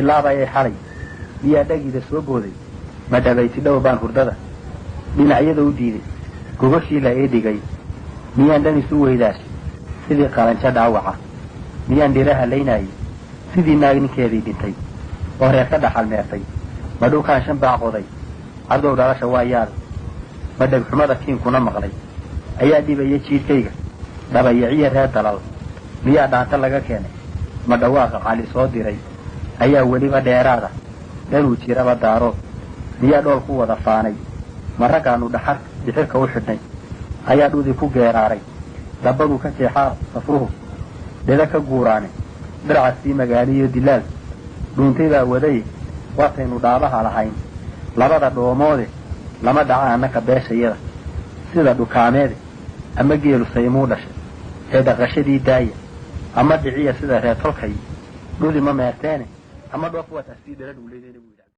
لا باي حالي يا دقيقة سوبودي ما دبيت له بان هردة من عيده وديدي كوبشي لا إيدي جاي ميان دني سوى داش سيدي قارن شد عوعة ميان ديرها ليناي سيدي ناقن كذي بنتي وهي كذا حال ميتي بدو كان شنبع قضي عرضوا على شوايال بدك حمادة كين كنا مغلي أيادي بيجي كيجا دبا يعير هذا دلال ميا دعت لك كانه ما دواق على صوت ري ayaa waliba dheeraada daluu jiraba daaro biya dhool ku wada faanay maragaanu dhaxar bixirka u xidhnay ayaa dhudi ku geeraaray dabadu ka jeexaa safruhu deda ka guuraane dircasii magaaliyo dilaal dhuuntayda waday waataynu dhaabaha lahayn labada dhoomoode lama dhaca annaka beeshayada sida dhukaameede ama geelu saymuu dhashay ee dhaqashadii daaya ama dhiciya sida reer tolkay dhudi ma meerteene أما دوّق وتأسيد رد وليدين.